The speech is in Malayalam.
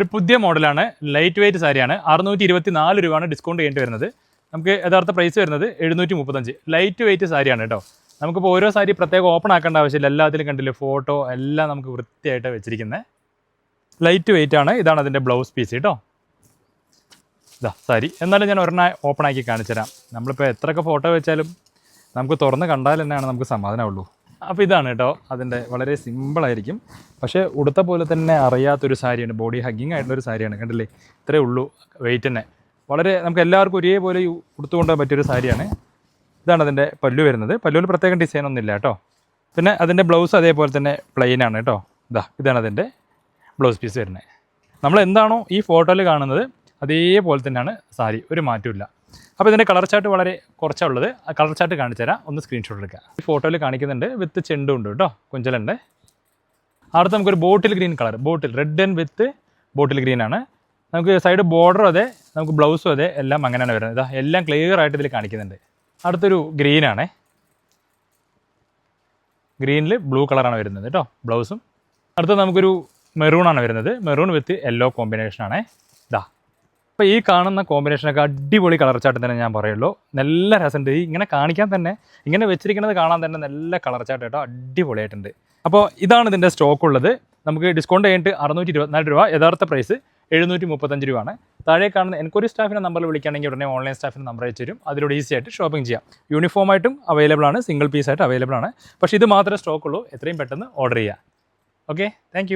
ഒരു പുതിയ മോഡലാണ്, ലൈറ്റ് വെയിറ്റ് സാരിയാണ്. 624 രൂപയാണ് ഡിസ്കൗണ്ട് ചെയ്യേണ്ടി വരുന്നത്. നമുക്ക് യഥാർത്ഥ പ്രൈസ് വരുന്നത് 735. ലൈറ്റ് വെയിറ്റ് സാരിയാണ് കേട്ടോ. നമുക്കിപ്പോൾ ഓരോ സാരി പ്രത്യേകം ഓപ്പൺ ആക്കേണ്ട ആവശ്യമില്ല. എല്ലാത്തിലും കണ്ടില്ലേ ഫോട്ടോ എല്ലാം നമുക്ക് വൃത്തിയായിട്ട് വെച്ചിരിക്കുന്നത്. ലൈറ്റ് വെയിറ്റ് ആണ്. ഇതാണ് അതിൻ്റെ ബ്ലൗസ് പീസ് കേട്ടോ. ഇതാ സാരി. എന്നാലും ഞാൻ ഒരെണ്ണം ഓപ്പൺ ആക്കി കാണിച്ചു തരാം. നമ്മളിപ്പോൾ എത്രയൊക്കെ ഫോട്ടോ വെച്ചാലും നമുക്ക് തുറന്ന് കണ്ടാൽ തന്നെയാണ് നമുക്ക് സമാധാനമുള്ളൂ. അപ്പോൾ ഇതാണ് കേട്ടോ അതിൻ്റെ, വളരെ സിമ്പിളായിരിക്കും. പക്ഷേ ഉടുത്ത പോലെ തന്നെ അറിയാത്തൊരു സാരിയാണ്, ബോഡി ഹഗ്ഗിങ് ആയിട്ടുള്ളൊരു സാരിയാണ്. കണ്ടില്ലേ, ഇത്രയേ ഉള്ളൂ വെയിറ്റ് തന്നെ. വളരെ നമുക്ക് എല്ലാവർക്കും ഒരേപോലെ ഉടുത്തുകൊണ്ടുപോകാൻ പറ്റിയൊരു സാരിയാണ്. ഇതാണ് അതിൻ്റെ പല്ലു വരുന്നത്. പല്ലുവിൽ പ്രത്യേകം ഡിസൈൻ ഒന്നുമില്ല കേട്ടോ. പിന്നെ അതിൻ്റെ ബ്ലൗസ് അതേപോലെ തന്നെ പ്ലെയിൻ ആണ് കേട്ടോ. ഇതാണ് അതിൻ്റെ ബ്ലൗസ് പീസ് വരുന്നത്. നമ്മൾ എന്താണോ ഈ ഫോട്ടോയിൽ കാണുന്നത് അതേപോലെ തന്നെയാണ് സാരി, ഒരു മാറ്റമില്ല. അപ്പോൾ ഇതിൻ്റെ കളർ ചാർട്ട് വളരെ കുറച്ചുള്ളത്. ആ കളർ ചാർട്ട് കാണിച്ചു തരാം, ഒന്ന് സ്ക്രീൻഷോട്ട് എടുക്കുക. ഈ ഫോട്ടോയിൽ കാണിക്കുന്നുണ്ട് വിത്ത് ചെണ്ടും ഉണ്ട് കേട്ടോ, കുഞ്ചലുണ്ട്. അടുത്ത് നമുക്കൊരു bottle green colour, bottle red and with bottle green ആണ്. നമുക്ക് സൈഡ് ബോർഡറും അതെ, നമുക്ക് ബ്ലൗസും അതെ, എല്ലാം അങ്ങനെയാണ് വരുന്നത്. എല്ലാം ക്ലിയർ ആയിട്ട് ഇതിൽ കാണിക്കുന്നുണ്ട്. അടുത്തൊരു ഗ്രീനാണേ, ഗ്രീനിൽ ബ്ലൂ കളറാണ് വരുന്നത് കേട്ടോ ബ്ലൗസും. അടുത്ത നമുക്കൊരു മെറൂണാണ് വരുന്നത്, മെറൂൺ വിത്ത് യെല്ലോ കോമ്പിനേഷനാണേ. അപ്പോൾ ഈ കാണുന്ന കോമ്പിനേഷനൊക്കെ അടിപൊളി കളർ ചാർട്ട് തന്നെ ഞാൻ പറയുള്ളൂ. നല്ല രസമുണ്ട്. ഇങ്ങനെ കാണിക്കാൻ തന്നെ, ഇങ്ങനെ വെച്ചിരിക്കുന്നത് കാണാൻ തന്നെ നല്ല കളർ ചാർട്ട് കേട്ടോ, അടിപൊളിയായിട്ടുണ്ട്. അപ്പോൾ ഇതാണ് ഇതിൻ്റെ സ്റ്റോക്ക് ഉള്ളത്. നമുക്ക് ഡിസ്കൗണ്ട് കഴിഞ്ഞിട്ട് 624 രൂപ, യഥാർത്ഥ പ്രൈസ് 735 രൂപയാണ്. താഴെ കാണുന്ന എൻക്വയറി സ്റ്റാഫിൻ്റെ നമ്പറിൽ വിളിക്കുകയാണെങ്കിൽ ഉടനെ ഓൺലൈൻ സ്റ്റാഫിൻ്റെ നമ്പർ അയച്ചു തരും. അതിലൂടെ ഈസി ആയിട്ട് ഷോപ്പിംഗ് ചെയ്യാം. യൂണിഫോമായിട്ടും അവൈലബിൾ ആണ്, സിംഗിൾ പീസായിട്ട് അവൈലബിൾ ആണ്. പക്ഷേ ഇത് മാത്രമേ സ്റ്റോക്ക് ഉള്ളൂ. എത്രയും പെട്ടെന്ന് ഓർഡർ ചെയ്യുക. Okay, thank